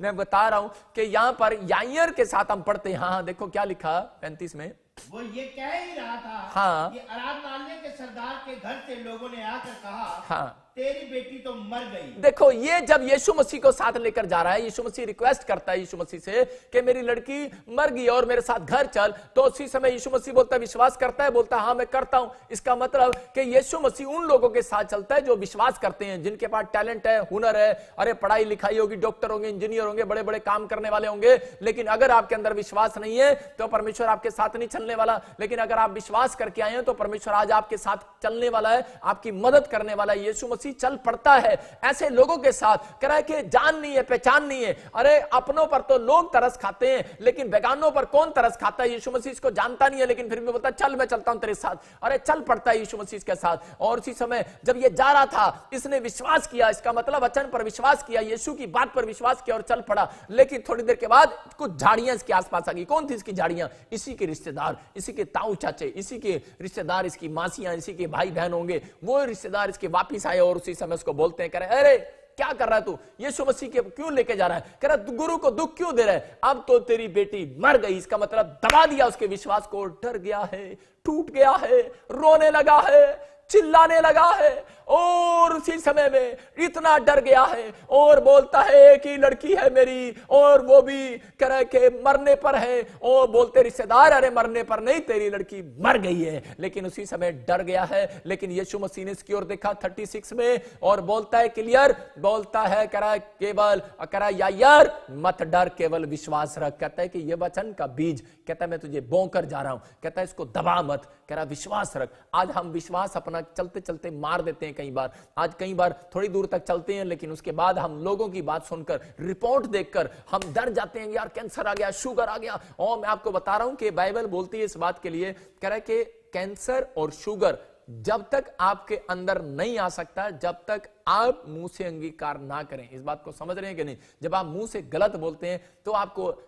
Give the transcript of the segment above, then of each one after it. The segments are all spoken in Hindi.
मैं बता रहा हूं कि यहां पर यायर के साथ हम पढ़ते हैं। हाँ देखो क्या लिखा 35 में, वो ये कह ही रहा था हाँ। कि आराधनालय के सरदार के घर से लोगों ने आकर कहा, हाँ तेरी बेटी तो मर गई। देखो ये जब यीशु मसीह को साथ लेकर जा रहा है, यीशु मसीह रिक्वेस्ट करता है यीशु मसीह से कि मेरी लड़की मर गई और मेरे साथ घर चल, तो उसी समय यीशु मसीह बोलता है विश्वास करता है, बोलता है हाँ मैं करता हूं। इसका मतलब कि यीशु मसीह उन लोगों के साथ चलता है जो विश्वास करते हैं, जिनके पास टैलेंट है, हुनर है, अरे पढ़ाई लिखाई होगी, डॉक्टर होंगे, इंजीनियर होंगे, बड़े बड़े काम करने वाले होंगे, लेकिन अगर आपके अंदर विश्वास नहीं है तो परमेश्वर आपके साथ नहीं चलने वाला। लेकिन अगर आप विश्वास करके आए हैं तो परमेश्वर आज आपके साथ चलने वाला है, आपकी मदद करने वाला है। यीशु मसीह चल पड़ता है ऐसे लोगों के साथ, कह के जान नहीं है, पहचान नहीं है। अरे अपनों पर तो लोग तरस खाते हैं, लेकिन बेगानों पर कौन तरस खाता है? यीशु मसीह इसको जानता नहीं है, लेकिन फिर भी बोलता है चल मैं चलता हूं तेरे साथ। अरे चल पड़ता है यीशु मसीह के साथ। और उसी समय जब ये जा रहा था, इसने विश्वास किया, इसका मतलब वचन पर विश्वास किया, यीशु की बात पर विश्वास किया और चल पड़ा। लेकिन थोड़ी देर के बाद कुछ झाड़ियां इसके आसपास आ गई। कौन थी इसकी झाड़ियां? इसी के रिश्तेदार, इसी के ताऊ चाचे, इसी के रिश्तेदार, इसकी मासियां, इसी के भाई बहन होंगे। वो रिश्तेदार इसके वापिस आए और उसी समय उसको बोलते हैं, कह रहे अरे क्या कर रहा है तू? यीशु मसीह के क्यों लेके जा रहा है? कह रहा गुरु को दुख क्यों दे रहा है? अब तो तेरी बेटी मर गई। इसका मतलब दबा दिया उसके विश्वास को, डर गया है, टूट गया है, रोने लगा है, चिल्लाने लगा है और उसी समय में इतना डर गया है और बोलता है कि लड़की है मेरी और वो भी कह के मरने पर है। और बोलते रिश्तेदार अरे मरने पर नहीं, तेरी लड़की मर गई है। लेकिन उसी समय डर गया है। लेकिन यीशु मसीह ने इसकी ओर देखा 36 में और बोलता है क्लियर, बोलता है करा केवल करा यायर मत डर, केवल विश्वास रख। कहता है कि ये वचन का बीज, कहता है मैं तुझे बोकर जा रहा हूं, कहता है इसको दबा मत, कह रहा विश्वास रख। आज हम विश्वास अपना चलते चलते मार देते हैं कई बार। आज कई बार थोड़ी दूर तक चलते हैं, लेकिन उसके बाद हम लोगों की बात सुनकर, रिपोर्ट देखकर हम डर जाते हैं, यार कैंसर आ गया, शुगर आ गया। और मैं आपको बता रहा हूं कि बाइबल बोलती है इस बात के लिए, कह रहा है कि कैंसर और शुगर जब तक आपके अंदर नहीं आ सकता, जब तक आप मुंह से अंगीकार ना करें। इस बात को समझ रहे हैं कि नहीं? जब आप मुंह से गलत बोलते हैं तो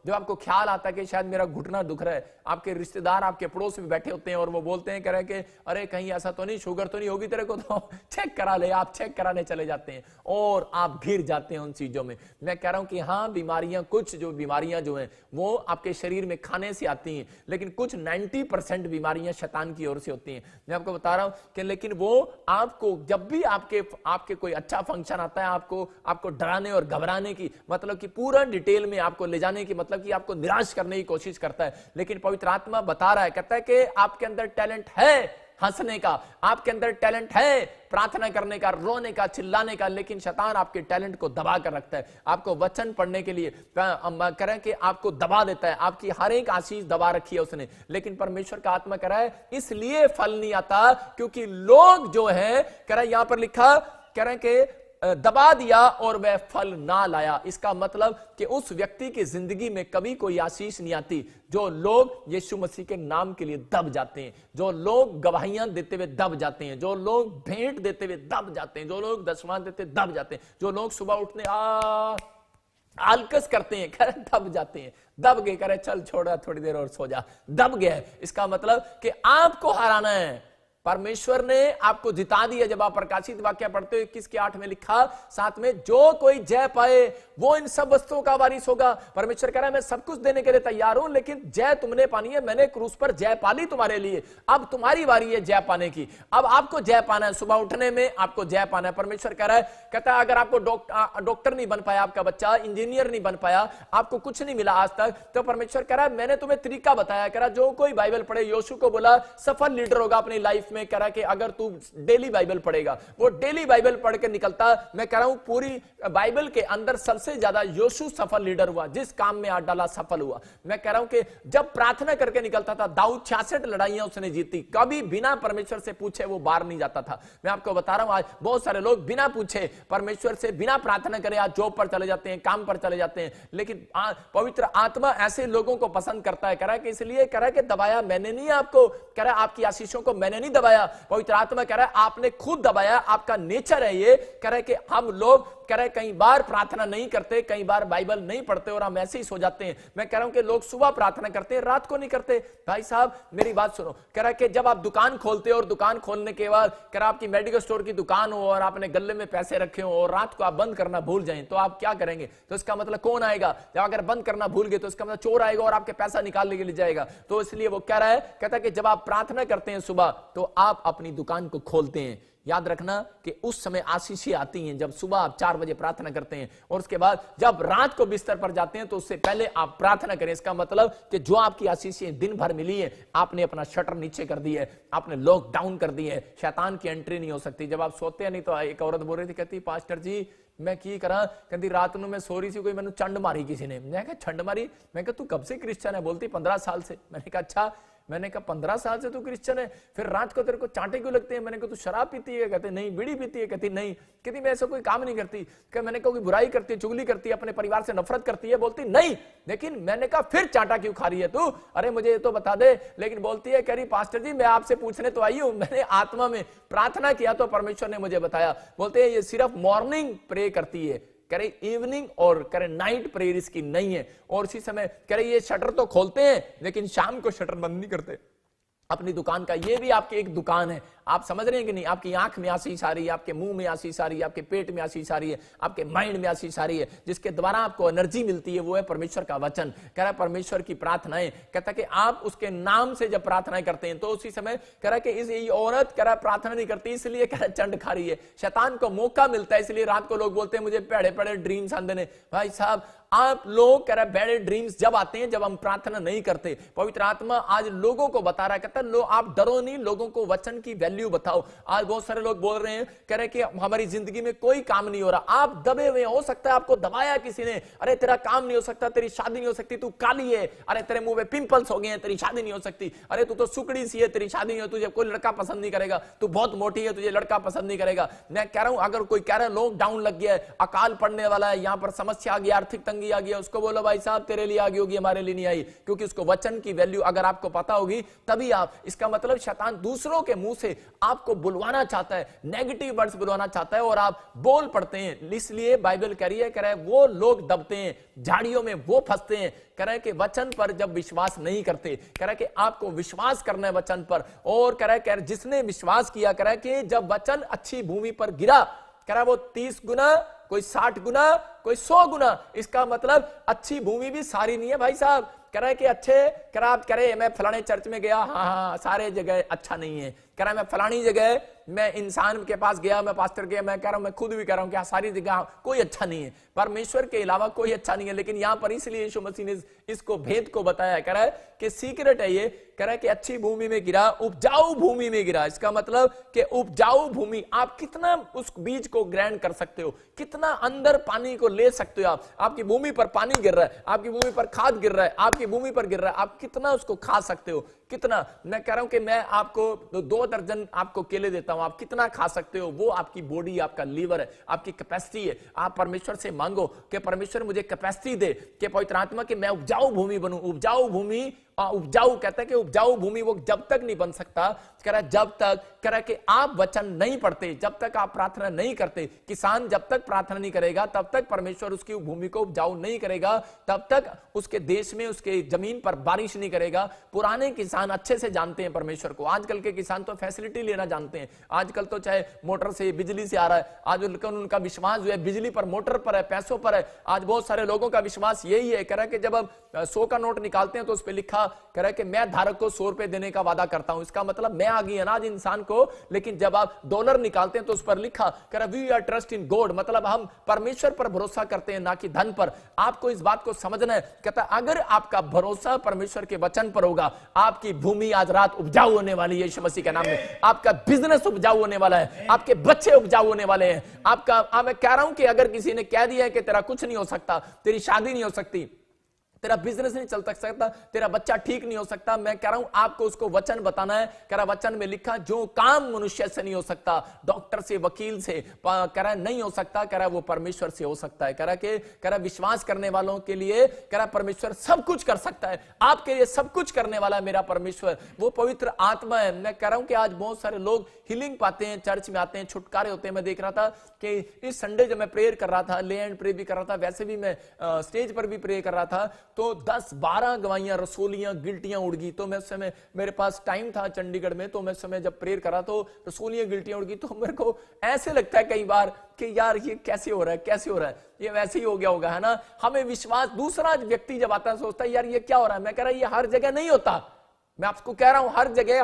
जब आपको ख्याल आता है कि शायद मेरा घुटना दुख रहा है, आपके रिश्तेदार आपके पड़ोस में बैठे होते हैं और वो बोलते हैं, कह रहे कि अरे कहीं ऐसा तो नहीं, शुगर तो नहीं होगी तेरे को, तो चेक करा ले। आप चेक कराने चले जाते हैं और आप घिर जाते हैं उन चीजों में। मैं कह रहा हूं कि हाँ बीमारियां, कुछ जो बीमारियां जो हैं वो आपके शरीर में खाने से आती हैं, लेकिन कुछ 90% बीमारियां शैतान की ओर से होती हैं। मैं आपको बता रहा हूं कि लेकिन वो आपको जब भी आपके कोई अच्छा फंक्शन आता है, आपको डराने और घबराने की, मतलब कि पूरा डिटेल में आपको ले जाने की, मतलब कि आपको निराश करने की कोशिश करता है। लेकिन पवित्र आत्मा बता रहा है, कहता है कि आपके अंदर टैलेंट है हंसने का, आपके अंदर टैलेंट है प्रार्थना करने का, रोने का, चिल्लाने का, लेकिन शैतान आपके टैलेंट को दबा कर रखता है। आपको वचन पढ़ने के लिए करें कि आपको दबा देता है, आपकी हर एक आशीष दबा रखी है उसने। लेकिन परमेश्वर का आत्मा कह रहा है इसलिए फल नहीं आता क्योंकि लोग जो है, कह रहा है यहां पर लिखा, कह रहे हैं कि दबा दिया और वह फल ना लाया। इसका मतलब कि उस व्यक्ति की जिंदगी में कभी कोई आशीष नहीं आती जो लोग यीशु मसीह के नाम के लिए दब जाते हैं, जो लोग गवाहियां देते हुए दब जाते हैं, जो लोग भेंट देते हुए दब जाते हैं, जो लोग दशमांश देते दब जाते हैं, जो लोग सुबह उठने आलकस करते हैं, करे दब जाते हैं, दब गए, करे चल छोड़ा थोड़ी देर और सो जा, दब गए। इसका मतलब कि आपको हराना है। परमेश्वर ने आपको जिता दिया। जब आप प्रकाशित वाक्य पढ़ते हो 21:8 में लिखा, साथ में जो कोई जय पाए वो इन सब वस्तुओं का वारिस होगा। परमेश्वर कह रहा है मैं सब कुछ देने के लिए तैयार हूं, लेकिन जय तुमने पानी है, मैंने क्रूस पर जय पाली तुम्हारे लिए, अब तुम्हारी बारी है जय पाने की। अब आपको जय पाना है, सुबह उठने में आपको जय पाना है। परमेश्वर कह रहा है, कहता है अगर आपको डॉक्टर नहीं बन पाया आपका बच्चा, इंजीनियर नहीं बन पाया, आपको कुछ नहीं मिला आज तक, तो परमेश्वर कह रहा है मैंने तुम्हें तरीका बताया। कह रहा जो कोई बाइबल पढ़े, यीशु को बोला सफल लीडर होगा अपनी लाइफ में। कह रहा कि अगर तू डेली बाइबल पढ़ेगा, वो डेली बाइबल पढ़ के निकलता। मैं कह रहा हूं पूरी बाइबल के अंदर सबसे ज्यादा यीशु सफल लीडर हुआ, जिस काम में हाथ डाला सफल हुआ। मैं कह रहा हूं कि जब प्रार्थना करके निकलता था, दाऊद 66 लड़ाइयां उसने जीती, कभी बिना परमेश्वर से पूछे वो बाहर नहीं जाता था। मैं आपको बता रहा हूं आज बहुत सारे लोग बिना पूछे परमेश्वर से, बिना प्रार्थना करे आज जॉब पर चले जाते हैं, काम पर चले जाते हैं। लेकिन पवित्र आत्मा ऐसे लोगों को पसंद करता है। कह रहा है कि इसलिए कह रहा है कि दबाया मैंने नहीं आपको, कह रहा है आपकी आशीषों को मैंने नहीं दबाया। पवित्र आत्मा कह रहा है आपने खुद दबाया, आपका नेचर है ये। कह रहा है कि हम लोग कह रहे कई बार प्रार्थना नहीं करते, कई बार बाइबल नहीं पढ़ते और हम ऐसे ही सो जाते हैं। मैं कह रहा हूं कि लोग सुबह प्रार्थना करते हैं, रात को नहीं करते। भाई साहब मेरी बात सुनो, कह रहा है कि जब आप दुकान खोलते हो और दुकान खोलने के बाद कह रहा आपकी मेडिकल स्टोर की दुकान हो और आपने गले में पैसे रखे हो और रात को आप बंद करना भूल जाएं, तो आप क्या करेंगे? तो इसका मतलब कौन आएगा? जब अगर बंद करना भूल गए तो इसका मतलब चोर आएगा और आपके पैसा निकालने के लिए जाएगा। तो इसलिए वो कह रहा है, कहता है कि जब आप प्रार्थना करते हैं सुबह तो आप अपनी दुकान को खोलते हैं। याद रखना कि उस समय आशीषें आती हैं जब सुबह आप 4 बजे प्रार्थना करते हैं, और उसके बाद जब रात को बिस्तर पर जाते हैं तो उससे पहले आप प्रार्थना करें। इसका मतलब कि जो आपकी आशीषें दिन भर मिली है, आपने अपना शटर नीचे कर दी है, आपने लॉकडाउन कर दी है, शैतान की एंट्री नहीं हो सकती। जब आप सोते हैं, नहीं तो एक औरत बोल रही थी, कहती पास्टर जी मैं की करा, कहती रात को मैं सो रही थी, कोई मैंने चंड मारी किसी ने। मैं कहा चंड मारी? मैं कहा तू कब से क्रिश्चियन है? बोलती 15 साल से। मैंने कहा अच्छा। मैंने कहा 15 साल से तू क्रिश्चियन है, फिर रात को तेरे को चांटे क्यों लगते हैं? मैंने कहा तू शराब पीती है? कहते नहीं। बीड़ी पीती है? कहती नहीं। कहती मैं ऐसा कोई काम नहीं करती। क्या? मैंने कहा कोई बुराई करती है, चुगली करती है, अपने परिवार से नफरत करती है? बोलती नहीं। लेकिन मैंने कहा फिर चांटा क्यों खा रही है तू? अरे मुझे ये तो बता दे। लेकिन बोलती है, कह रही पास्टर जी मैं आपसे पूछने तो आई हूं, मैंने आत्मा में प्रार्थना किया तो परमेश्वर ने मुझे बताया। बोलते हैं ये सिर्फ मॉर्निंग प्रे करती है, करे इवनिंग और करे नाइट प्रेयर इसकी नहीं है। और इसी समय करे ये शटर तो खोलते हैं लेकिन शाम को शटर बंद नहीं करते अपनी दुकान का। ये भी आपकी एक दुकान है, आप समझ रहे हैं कि नहीं? आपकी आंख में आशीष आ रही है, आपके मुंह में आशीष आ रही है, आपके पेट में आशीष आ रही है, आपके माइंड में आशीष आ रही है, जिसके द्वारा आपको एनर्जी मिलती है, वो है परमेश्वर का वचन। कह रहा है परमेश्वर की प्रार्थनाएं, कहता है कि आप उसके नाम से जब प्रार्थनाएं करते हैं तो उसी समय कह रहा है कि इस औरत कह रहा है प्रार्थना नहीं करती, इसलिए कह रहा है चंड खा रही है, शैतान को मौका मिलता है। इसलिए रात को लोग बोलते हैं मुझे बड़े बड़े ड्रीम्स आते हैं। भाई साहब आप लोग कह रहे हैं बड़े ड्रीम्स जब आते हैं जब हम प्रार्थना नहीं करते। पवित्र आत्मा आज लोगों को बता रहा है, कहता है लो आप डरो नहीं, लोगों को वचन की वैल्यू बताओ। आज बहुत सारे लोग बोल रहे हैं, कह रहे हैं कि हमारी जिंदगी में कोई काम नहीं हो रहा। आप दबे हुए, हो सकता है आपको दबाया किसी ने, अरे तेरा काम नहीं हो सकता, तेरी शादी नहीं हो सकती, तू काली है, अरे तेरे मुंह में पिंपल्स हो गए हैं, तेरी शादी नहीं हो सकती, अरे तू तो सुकड़ी सी है, तेरी शादी नहीं हो, तुझे कोई लड़का पसंद नहीं करेगा, तू बहुत मोटी है, तुझे लड़का पसंद नहीं करेगा। मैं कह रहा हूं अगर कोई कह रहा है लॉकडाउन लग गया है, अकाल पड़ने वाला है, यहां पर समस्या आ गई, आर्थिक तंगी आ गई, उसको बोलो भाई साहब तेरे लिए आ गई होगी, हमारे लिए नहीं आई। क्योंकि उसको वचन की वैल्यू अगर आपको पता होगी तभी आप, इसका मतलब शैतान दूसरों के मुंह से आपको बुलवाना चाहता है, नेगेटिव वर्ड्स बुलवाना चाहता है और आप बोल पड़ते हैं। इसलिए बाइबल कह रही है, कह रहा है वो लोग दबते हैं, झाड़ियों में वो फंसते हैं। कह रहा है कि वचन पर जब विश्वास नहीं करते, कह रहा है कि आपको विश्वास करना है वचन पर। और कह रहा है जिसने विश्वास किया, कह रहा है कि जब वचन अच्छी भूमि पर गिरा, कह रहा है वो 30 गुना, कोई 60 गुना, कोई 100 गुना। इसका मतलब अच्छी भूमि भी सारी नहीं है भाई साहब। कह रहा है कि अच्छे, कह रहा है मैं फलाने चर्च में गया, हाँ सारे जगह अच्छा नहीं है। कह रहा है मैं फलानी जगह, मैं इंसान के पास गया, मैं पास्टर गया, मैं कह रहा हूं, मैं खुद भी कह रहा हूं कि सारी जगह कोई अच्छा नहीं है, परमेश्वर के अलावा कोई अच्छा नहीं है। लेकिन यहां पर इसलिए यीशु मसीह ने इसको भेद को बताया। कह रहा है कि सीक्रेट है ये, कह रहा है कि अच्छी भूमि में गिरा, उपजाऊ भूमि में गिरा। इसका मतलब कि उपजाऊ भूमि, आप कितना उस बीज को ग्रैंड कर सकते हो, कितना अंदर पानी को ले सकते हो। आपकी भूमि पर पानी गिर रहा है, आपकी भूमि पर खाद गिर रहा है, आपकी भूमि पर गिर रहा है, आप कितना उसको खा सकते हो, कितना। मैं कह रहा हूं कि मैं आपको 2 दर्जन आपको केले देता हूं, आप कितना खा सकते हो, वो आपकी बॉडी, आपका लीवर है, आपकी कैपेसिटी है। आप परमेश्वर से मांगो कि परमेश्वर मुझे कैपेसिटी दे, कि पवित्र आत्मा कि मैं उपजाऊ भूमि बनूं। उपजाऊ भूमि, उपजाऊ कहता है कि उपजाऊ भूमि वो जब तक नहीं बन सकता, कह रहा है जब तक, कह रहा है कि आप वचन नहीं पढ़ते, जब तक आप प्रार्थना नहीं करते। किसान जब तक प्रार्थना नहीं करेगा तब तक परमेश्वर उसकी भूमि को उपजाऊ नहीं करेगा, तब तक उसके देश में, उसके जमीन पर बारिश नहीं करेगा। पुराने किसान अच्छे से जानते हैं परमेश्वर को, आजकल के किसान तो फैसिलिटी लेना जानते हैं। आजकल तो चाहे मोटर से, बिजली से आ रहा है, आज उनका विश्वास जो है बिजली पर, मोटर पर है, पैसों पर है। आज बहुत सारे लोगों का विश्वास यही है। कह रहा है कि जब अब 100 का नोट निकालते हैं तो उस पर लिखा, कह रहा है कि मैं धारक को 100 रुपए देने का वादा करता हूं। इसका मतलब मैं आ गई अनाज इंसान को। लेकिन जब आप डॉलर निकालते हैं तो उस पर लिखा, कह रहा we are trust in God, मतलब हम परमेश्वर पर भरोसा करते हैं, ना कि धन पर। आपको इस बात को समझना है। कहता अगर आपका भरोसा परमेश्वर के वचन पर होगा, आपकी भूमि आज रात उपजाऊ होने वाली है यीशु मसीह के नाम में। आपका बिजनेस उपजाऊ होने वाला है, आपके बच्चे उपजाऊ होने वाले हैं। आपका, मैं कह रहा हूं कि अगर किसी ने कह दिया है कि तेरा कुछ नहीं हो सकता, तेरी शादी नहीं हो सकती, तेरा बिजनेस नहीं चल सकता, तेरा बच्चा ठीक नहीं हो सकता। मैं कह रहा हूं आपको उसको वचन बताना है। कह रहा वचन में लिखा जो काम मनुष्य से नहीं हो सकता, डॉक्टर से, वकील से, कह रहा नहीं हो सकता, कह रहा वो परमेश्वर से हो सकता है। कह रहा विश्वास करने वालों के लिए कह रहा परमेश्वर सब कुछ कर सकता है। आपके लिए सब कुछ करने वाला मेरा परमेश्वर, वो पवित्र आत्मा है। मैं कह रहा हूं कि आज बहुत सारे लोग हीलिंग पाते हैं, चर्च में आते हैं, छुटकारे होते हैं। मैं देख रहा था कि इस संडे जब मैं प्रेयर कर रहा था, ले एंड प्रे भी कर रहा था, वैसे भी मैं स्टेज पर भी प्रे कर रहा था, तो 10-12 गवाहियां, रसोलियां, गिल्टियां उड़ गई। तो मैं उस समय, मेरे पास टाइम था चंडीगढ़ में, तो मैं उस समय जब प्रेयर करा तो रसोलियां, गिल्टियां उड़ गई। तो मेरे को ऐसे लगता है कई बार कि यार ये कैसे हो रहा है, कैसे हो रहा है, ये वैसे ही हो गया होगा, है ना। हमें विश्वास, दूसरा व्यक्ति जब आता है सोचता है यार ये क्या हो रहा है। मैं कह रहा ये हर जगह नहीं होता। मैं आपको कह रहा हूं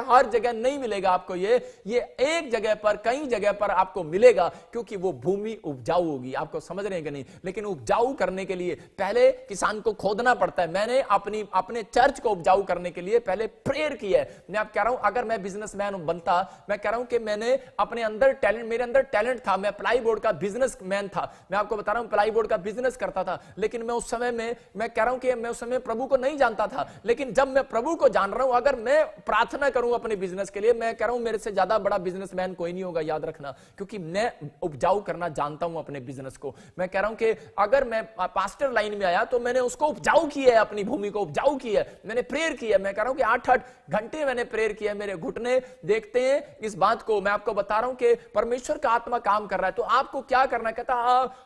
हर जगह नहीं मिलेगा आपको। ये एक जगह पर, कई जगह पर आपको मिलेगा, क्योंकि वो भूमि उपजाऊ होगी। आपको समझ रहे हैं कि नहीं। लेकिन उपजाऊ करने के लिए पहले किसान को खोदना पड़ता है। मैंने अपने चर्च को उपजाऊ करने के लिए पहले प्रेयर की है। मैं आप कह रहा हूं अगर मैं बिजनेसमैन बनता, मैं कह रहा हूं कि मैंने अपने अंदर टैलेंट, मेरे अंदर टैलेंट था, मैं प्लाई बोर्ड का बिजनेसमैन था। मैं आपको बता रहा हूं प्लाई बोर्ड का बिजनेस करता था। लेकिन मैं उस समय में, मैं कह रहा हूं कि मैं उस समय प्रभु को नहीं जानता था। लेकिन जब मैं प्रभु को जान रहा हूं, अगर मैं प्रार्थना करूं अपने बिजनेस के लिए, मैं कह रहा हूं मेरे से ज्यादा बड़ा बिजनेसमैन कोई नहीं होगा, याद रखना। क्योंकि मैं उपजाऊ करना जानता हूं अपने बिजनेस को। मैं कह रहा हूं कि अगर मैं पास्टर लाइन में आया तो मैंने उसको उपजाऊ किया है, अपनी भूमि को उपजाऊ किया है, मैंने प्रेयर किया है। मैं कह रहा हूं कि 8-8 घंटे मैंने प्रेयर किया है। मेरे घुटने देखते हैं इस बात को। मैं आपको बता रहा हूं कि परमेश्वर का आत्मा काम कर रहा है। तो आपको क्या करना है? कहता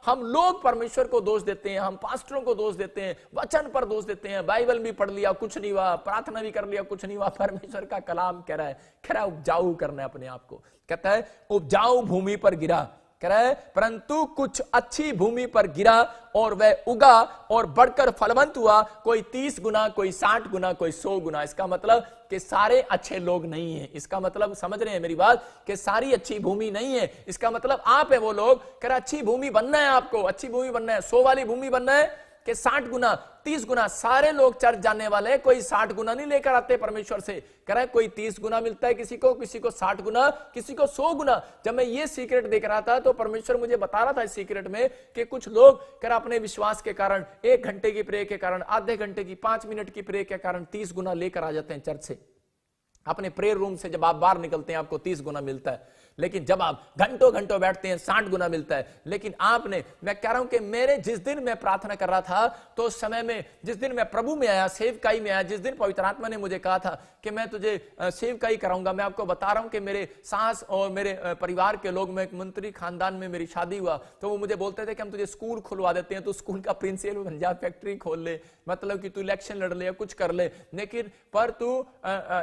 हम लोग परमेश्वर को दोष देते हैं, हम पास्टरों को दोष देते हैं, वचन पर दोष देते हैं, बाइबल भी पढ़ लिया कुछ नहीं हुआ, प्रार्थना भी कर लिया कुछ नहीं हुआ। परमेश्वर का कलाम कह रहा है उपजाऊ करना है अपने आप को। कहता है उपजाऊ भूमि पर गिरा, कह रहा है परंतु कुछ अच्छी भूमि पर गिरा और वह उगा और बढ़कर फलवंत हुआ, कोई 30 गुना, कोई 60 गुना, कोई 100 गुना। इसका मतलब कि सारे अच्छे लोग नहीं हैं। इसका मतलब समझ रहे हैं मेरी बात, कि सारी अच्छी भूमि नहीं है। इसका मतलब आप है वो लोग। कह रहा अच्छी भूमि बनना है, आपको अच्छी भूमि बनना है, 100 वाली भूमि बनना है कि 60 गुना, 30 गुना। सारे लोग चर्च जाने वाले हैं, कोई 60 गुना नहीं लेकर आते परमेश्वर से। कह रहा है कोई 30 गुना मिलता है किसी को 60 गुना, किसी को 100 गुना। जब मैं ये सीक्रेट देख रहा था तो परमेश्वर मुझे बता रहा था इस सीक्रेट में कि कुछ लोग कह रहा अपने विश्वास के कारण, 1 घंटे की प्रे के कारण, आधे घंटे की, 5 मिनट की प्रे के कारण 30 गुना लेकर आ जाते हैं चर्च से। अपने प्रेयर रूम से जब आप बाहर निकलते हैं आपको 30 गुना मिलता है। लेकिन जब आप घंटों घंटों बैठते हैं 60 गुना मिलता है। लेकिन आपने, मैं कह रहा हूं कि मेरे जिस दिन मैं प्रार्थना कर रहा था तो उस समय में, जिस दिन मैं प्रभु में आया, सेवकाई में आया, जिस दिन पवित्र आत्मा ने मुझे कहा था कि मैं तुझे सेवकाई कराऊंगा, मैं आपको बता रहा हूं कि मेरे सास और मेरे परिवार के लोग, मैं एक मंत्री खानदान में मेरी शादी हुआ तो वो मुझे बोलते थे कि हम तुझे स्कूल खुलवा देते हैं, तो स्कूल का प्रिंसिपल बन जा, फैक्ट्री खोल ले, मतलब कि तू इलेक्शन लड़ ले या कुछ कर ले, लेकिन पर तू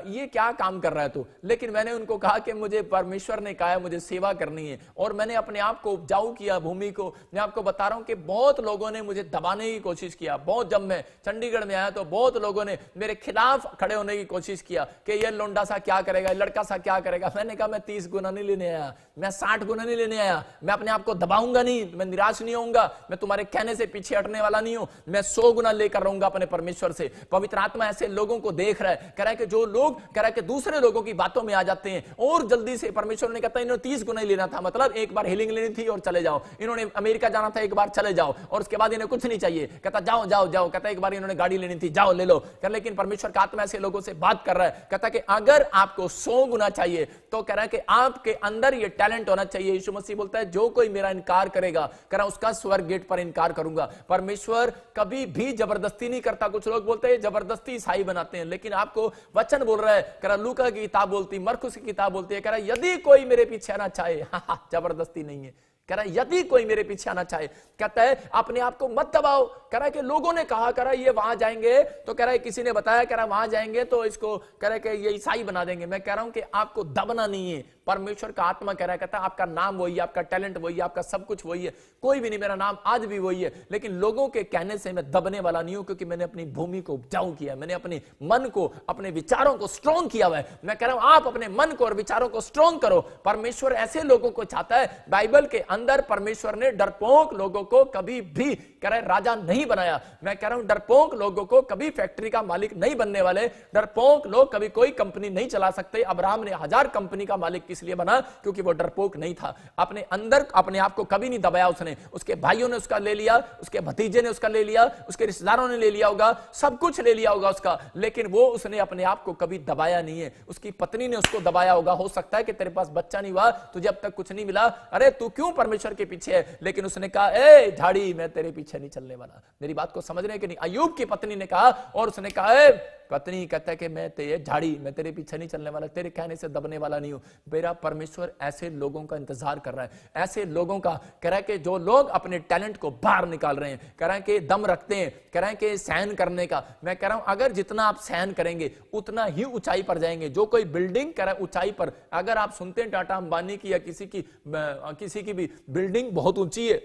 ये क्या काम कर रहा है तू। लेकिन मैंने उनको कहा कि मुझे परमेश्वर ने कहा है मुझे सेवा करनी है, और मैंने अपने आप को उपजाऊ किया, भूमि को। मैं आपको बता रहा हूं कि बहुत लोगों ने मुझे दबाने की कोशिश किया। बहुत, जब मैं चंडीगढ़ में आया तो बहुत लोगों ने मेरे खिलाफ खड़े होने की कोशिश किया कि ये लोंडा सा क्या करेगा, ये लड़का सा क्या करेगा। मैंने कहा मैं 30 गुना नहीं लेने आया, मैं 60 गुना नहीं लेने आया, मैं अपने आप को दबाऊंगा नहीं, मैं निराश नहीं होऊंगा, मैं तुम्हारे कहने से पीछे हटने वाला नहीं हूं, मैं 100 गुना लेकर रहूंगा अपने परमेश्वर से। पवित्र आत्मा ऐसे लोगों को देख रहा है, कह रहा है कि जो लोग, कह रहा है कि दूसरे लोगों की बातों में आ जाते हैं और जल्दी से, परमेश्वर ने कहता है इन्होंने 30 गुना ही लेना था, मतलब एक बार हीलिंग लेनी थी और चले जाओ, इन्होंने अमेरिका जाना था एक बार चले जाओ, और उसके बाद इन्हें कुछ नहीं चाहिए, कहता जाओ जाओ जाओ, कहता एक बार इन्होंने गाड़ी लेनी थी जाओ ले लो। लेकिन परमेश्वर का आत्मा ऐसे लोगों से बात कर रहा है, कहता कि अगर आपको 100 गुना चाहिए तो कह रहा है कि आपके अंदर ये टैलेंट होना चाहिए। यीशु मसीह बोलता है जो कोई मेरा इनकार करेगा, कह रहा उसका स्वर्ग गेट पर इनकार करूंगा। परमेश्वर कभी भी जबरदस्ती नहीं करता। कुछ लोग बोलते हैं जबरदस्ती ईसाई बनाते हैं, लेकिन आपको वचन बोल रहा है, कह रहा लूका की किताब बोलती, मरकुस की किताब बोलती है, कह रहा यदि कोई मेरे पीछे आना चाहे, जबरदस्ती नहीं है, कह रहा यदि कोई मेरे पीछे आना चाहे, कहता है अपने आप को मत दबाओ। कह रहा है कि लोगों ने कहा, कह रहा है ये वहां जाएंगे, तो कह रहा है किसी ने बताया, कह रहा है वहां जाएंगे तो इसको, कह रहा है कि ये ईसाई बना देंगे। मैं कह रहा हूं कि आपको दबना नहीं है। परमेश्वर का आत्मा कह रहा है, कहता है आपका नाम वही है, आपका टैलेंट वही है, आपका सब कुछ वही है, कोई भी नहीं, मेरा नाम आज भी वही है, लेकिन लोगों के कहने से मैं दबने वाला नहीं हूं, क्योंकि मैंने अपनी भूमि को उपजाऊ किया, मैंने अपने मन को, अपने विचारों को स्ट्रॉन्ग किया हुआ है। मैं कह रहा हूं आप अपने मन को और विचारों को स्ट्रॉन्ग करो। परमेश्वर ऐसे लोगों को चाहता है, बाइबल के अंदर परमेश्वर ने डरपोक लोगों को कभी भी कह रहे राजा नहीं बनाया। मैं कह रहा हूं डरपोक लोगों को कभी फैक्ट्री का मालिक नहीं बनने वाले। डरपोक लोग कभी कोई कंपनी नहीं चला सकते। अब्राहम ने 1000 कंपनी का मालिक किस लिए बना? क्योंकि वो डरपोक नहीं था। अपने अंदर अपने आप को कभी नहीं दबाया उसने। उसके भाइयों ने उसका ले लिया, उसके भतीजे ने उसका ले लिया, उसके रिश्तेदारों ने ले लिया होगा, सब कुछ ले लिया होगा उसका, लेकिन वो उसने अपने आप को कभी दबाया नहीं है। उसकी पत्नी ने उसको दबाया होगा। हो सकता है कि तेरे पास बच्चा नहीं हुआ, तुझे अब तक कुछ नहीं मिला, अरे तू क्यों परमेश्वर के पीछे है? लेकिन उसने कहा ए झाड़ी, मैं तेरे पीछे नहीं चलने वाला। मेरी बात को समझ रहे हैं कि नहीं? अय्यूब की पत्नी ने कहा, और उसने कहा ए पत्नी कहता है कि मैं तेरे झाड़ी, मैं तेरे पीछे नहीं चलने वाला, तेरे कहने से दबने वाला नहीं हूं। मेरा परमेश्वर ऐसे लोगों का इंतजार कर रहा है, ऐसे लोगों का कह रहा है कि जो लोग अपने टैलेंट को बाहर निकाल रहे हैं, कह रहे हैं कि दम रखते हैं, कह रहे हैं कि सहन करने का। मैं कह रहा हूं अगर जितना आप सहन करेंगे उतना ही ऊंचाई पर जाएंगे। जो कोई बिल्डिंग कह रहा है ऊंचाई पर, अगर आप सुनते हैं टाटा अंबानी की या किसी की भी बिल्डिंग बहुत ऊंची है,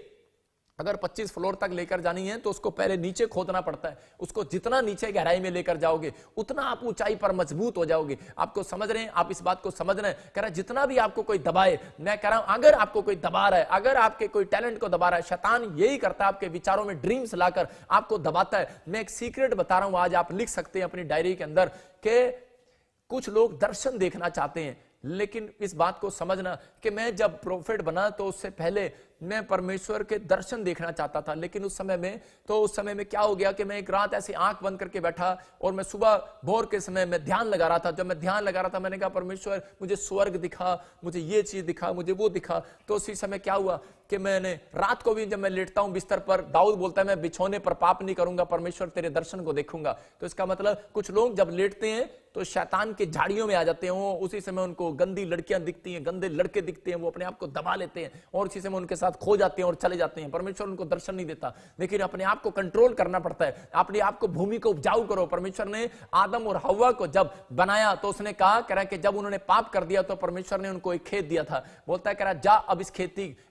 अगर 25 फ्लोर तक लेकर जानी है तो उसको पहले नीचे खोदना पड़ता है। उसको जितना नीचे गहराई में लेकर जाओगे उतना आप ऊंचाई पर मजबूत हो जाओगे। आपको समझ रहे हैं? आप इस बात को समझ रहे हैं? कह रहा है जितना भी आपको कोई दबाए, मैं कह रहा हूं अगर आपको कोई दबा रहा है, अगर आपके कोई टैलेंट को दबा रहा है, शैतान यही करता है, आपके विचारों में ड्रीम्स लाकर आपको दबाता है। मैं एक सीक्रेट बता रहा हूं, आज आप लिख सकते हैं अपनी डायरी के अंदर कि कुछ लोग दर्शन देखना चाहते हैं, लेकिन इस बात को समझना कि मैं जब प्रोफेट बना तो उससे पहले मैं परमेश्वर के दर्शन देखना चाहता था। लेकिन उस समय में क्या हो गया कि मैं एक रात ऐसे आंख बंद करके बैठा और मैं सुबह भोर के समय में ध्यान लगा रहा था। जब मैं ध्यान लगा रहा था, मैंने कहा परमेश्वर मुझे स्वर्ग दिखा, मुझे ये चीज दिखा, मुझे वो दिखा। तो उसी समय क्या हुआ कि मैंने रात को भी जब मैं लेटता हूं बिस्तर पर, दाऊद बोलता है मैं बिछौने पर पाप नहीं करूंगा, परमेश्वर तेरे दर्शन को देखूंगा। तो इसका मतलब कुछ लोग जब लेटते हैं तो शैतान के झाड़ियों में आ जाते हैं। वो उसी समय उनको गंदी लड़कियां दिखती हैं, गंदे लड़के दिखते हैं, वो अपने आप को दबा लेते हैं और उसी समय उनके साथ खो जाते हैं और चले जाते हैं। परमेश्वर उनको दर्शन नहीं देता। लेकिन अपने आप को कंट्रोल करना पड़ता है, अपने आप को भूमि को उपजाऊ करो। परमेश्वर ने आदम और हव्वा को जब बनाया तो उसने कहा कह रहा कि जब उन्होंने पाप कर दिया तो परमेश्वर ने उनको एक खेत दिया था। बोलता है कह रहा जा अब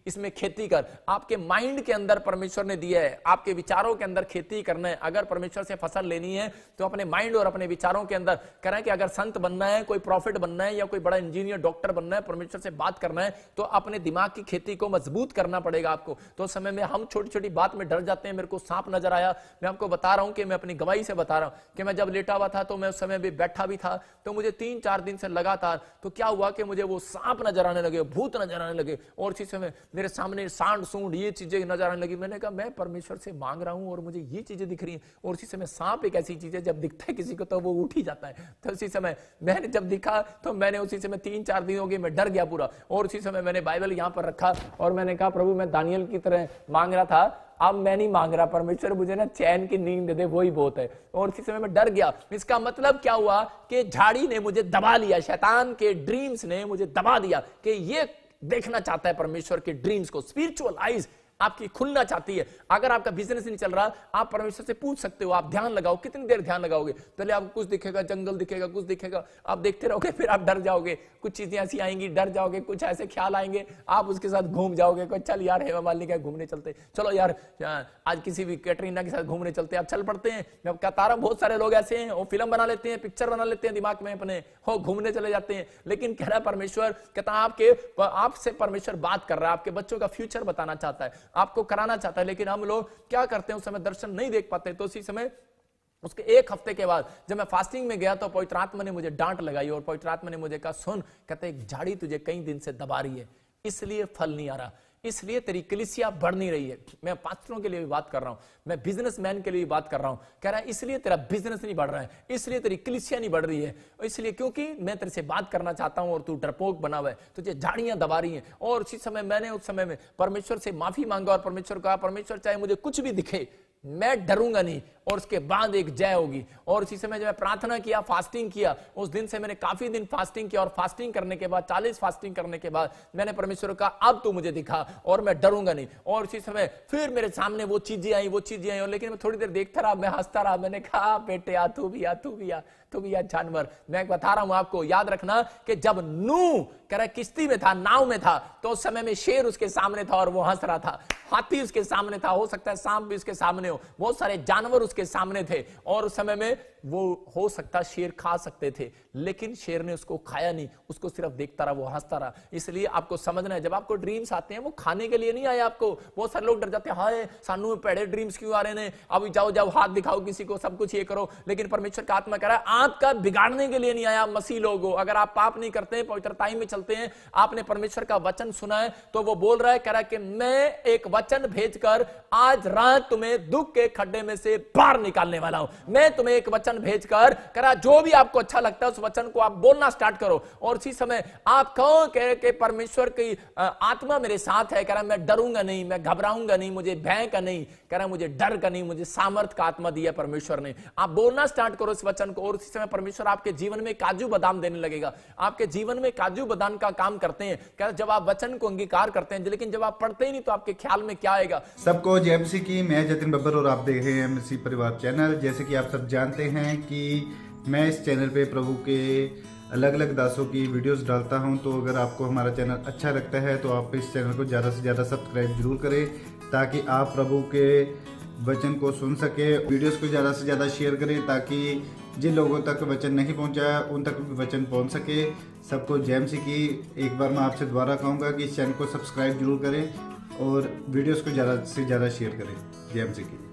इसमें खेती कर। आपके माइंड के अंदर परमेश्वर ने दिया है, आपके विचारों के अंदर खेती करना है। अगर परमेश्वर से फसल लेनी है तो अपने माइंड और अपने विचारों के अंदर कह रहा है कि अगर संत बनना है, कोई प्रॉफिट बनना है या कोई बड़ा इंजीनियर डॉक्टर बनना है, परमेश्वर से बात करना है, तो अपने दिमाग की खेती को मजबूत करना पड़ेगा आपको। तो उस समय में हम छोटी छोटी बात में डर जाते हैं। मेरे को सांप नजर आया, मैं आपको बता रहा हूं कि मैं अपनी गवाही से बता रहा हूं कि मैं जब लेटा हुआ था तो मैं उस समय भी बैठा भी था, तो मुझे 3-4 दिन से लगातार तो क्या हुआ कि मुझे वो सांप नजर आने लगे, भूत नजर आने लगे और इसी समय मेरे सामने सांड सूंड ये चीजें नजर आने लगी। मैंने कहा मैं परमेश्वर से मांग रहा हूं और मुझे ये चीजें दिख रही हैं। और इसी समय सांप एक ऐसी चीज है जब दिखता है किसी को तो वो उठ ही जाता है। तो उसी समय मैंने जब दिखा तो मैंने उसी समय 3-4 दिन हो गए मैं डर गया पूरा। और उसी समय मैंने बाइबल यहां पर रखा और मैंने कहा प्रभु मैं दानियल की तरह मांग रहा था, अब मैं नहीं मांग रहा, परमेश्वर मुझे ना चैन की नींद दे दे, वही बहुत है। और इसी समय मैं डर गया। इसका मतलब क्या हुआ कि झाड़ी ने मुझे दबा लिया, शैतान के ड्रीम्स ने मुझे दबा दिया कि ये देखना चाहता है परमेश्वर के ड्रीम्स को। स्पिरिचुअल आईज आपकी खुलना चाहती है। अगर आपका बिजनेस नहीं चल रहा, आप परमेश्वर से पूछ सकते हो, आप ध्यान लगाओ। कितनी देर ध्यान लगाओगे? पहले आपको कुछ दिखेगा, जंगल दिखेगा, कुछ दिखेगा, आप देखते रहोगे, फिर आप डर जाओगे। कुछ चीजें ऐसी आएंगी, डर जाओगे, कुछ ऐसे ख्याल आएंगे, आप उसके साथ घूम जाओगे। कोई चल यार हेमा मालिनी का घूमने चलते, चलो यार आज किसी भी कैटरीना के साथ घूमने चलते, आप चल पड़ते हैं। मैं कहता रहा बहुत सारे लोग ऐसे हैं, वो फिल्म बना लेते हैं, पिक्चर बना लेते हैं दिमाग में अपने, हो घूमने चले जाते हैं। लेकिन कह रहा है परमेश्वर, कहता आपसे परमेश्वर बात कर रहा है, आपके बच्चों का फ्यूचर बताना चाहता है, आपको कराना चाहता है। लेकिन हम लोग क्या करते हैं, उस समय दर्शन नहीं देख पाते। तो उसी समय उसके 1 हफ्ते के बाद जब मैं फास्टिंग में गया तो पवित्र आत्मा ने मुझे डांट लगाई और पवित्र आत्मा ने मुझे कहा सुन, कहते एक झाड़ी तुझे कई दिन से दबा रही है, इसलिए फल नहीं आ रहा, इसलिए तेरी कलीसिया बढ़ नहीं रही है। मैं पास्टरों के लिए भी बात कर रहा हूं, मैं बिजनेसमैन के लिए भी बात कर रहा हूं। कह रहा है इसलिए तेरा बिजनेस नहीं बढ़ रहा है, इसलिए तेरी कलीसिया नहीं बढ़ रही है, इसलिए क्योंकि मैं तेरे से बात करना चाहता हूं और तू डरपोक बना हुआ है, तुझे झाड़ियां दबा रही हैं। और उसी समय मैंने उस समय में परमेश्वर से माफी मांगा और परमेश्वर कहा परमेश्वर चाहे मुझे कुछ भी दिखे मैं डरूंगा नहीं। और उसके बाद एक जय होगी। और इसी समय जब मैं प्रार्थना किया, फास्टिंग किया, उस दिन से मैंने काफी दिन फास्टिंग किया और फास्टिंग करने के बाद 40 फास्टिंग करने के बाद मैंने परमेश्वर का अब तू मुझे दिखा और मैं डरूंगा नहीं। और इसी समय फिर मेरे सामने वो चीजें आई और लेकिन मैं थोड़ी देर देखता रहा, मैं हंसता रहा। मैंने कहा बेटे आ तू भी आ जानवर। मैं बता रहा हूं आपको, याद रखना कि जब नूह कह रहा किश्ती में था, नाव में था, तो उस समय में शेर उसके सामने था और वो हंस रहा था, हाथी उसके सामने था, हो सकता है सांप भी उसके सामने हो, बहुत सारे जानवर उसके उसके सामने थे और उस समय में वो हो सकता शेर खा सकते थे, लेकिन शेर ने उसको खाया नहीं, उसको सिर्फ देखता रहा, वो हंसता रहा। इसलिए आपको समझना है, जब आपको ड्रीम्स आते हैं वो खाने के लिए नहीं आए आपको। बहुत सारे लोग डर जाते हैं, हाय सानू पेड़े ड्रीम्स क्यों आ रहे हैं, अभी जाओ जाओ हाथ दिखाओ किसी को, सब कुछ ये करो। लेकिन परमेश्वर का आत्मा कह रहा है आपका बिगाड़ने के लिए नहीं आया। मसीह लोग हो, अगर आप पाप नहीं करते हैं, पवित्रताई में चलते हैं, आपने परमेश्वर का वचन सुना है, तो वो बोल रहा है, कह रहा है कि मैं एक वचन भेजकर आज रात तुम्हें दुख के खड्डे में से बाहर निकालने वाला हूं। मैं तुम्हें एक वचन भेजकर, कह रहा जो भी आपको अच्छा लगता है उस वचन को आप बोलना स्टार्ट करो। और इसी समय आप कहो कि परमेश्वर की आत्मा मेरे साथ है, कह रहा मैं डरूंगा नहीं, मैं घबराऊंगा नहीं, मुझे भय का नहीं, कह रहा मुझे डर का नहीं, मुझे सामर्थ का आत्मा दिया परमेश्वर ने। आप बोलना स्टार्ट करो इस वचन को, और इसी समय परमेश्वर आपके जीवन में काजू बादाम देने लगेगा। आपके जीवन में काजू बादाम का काम करते हैं, कह रहा जब आप वचन को अंगीकार करते हैं, लेकिन जब आप पढ़ते ही नहीं तो आपके ख्याल में क्या आएगा। सबको जय मसीह की, मैं जतिन बब्बर और आप देख रहे हैं मसीह परिवार चैनल। जैसे कि आप सब जानते हैं कि मैं इस चैनल पे प्रभु के अलग अलग दासों की वीडियोस डालता हूं, तो अगर आपको हमारा चैनल अच्छा लगता है तो आप इस चैनल को ज़्यादा से ज़्यादा सब्सक्राइब जरूर करें, ताकि आप प्रभु के वचन को सुन सके। वीडियोस को ज़्यादा से ज़्यादा शेयर करें, ताकि जिन लोगों तक वचन नहीं पहुंचा उन तक वचन पहुंच सके। सबको जय मसीह की। एक बार मैं आपसे दोबारा कहूँगा कि इस चैनल को सब्सक्राइब जरूर करें और वीडियोस को ज़्यादा से ज़्यादा शेयर करें। जय मसीह की।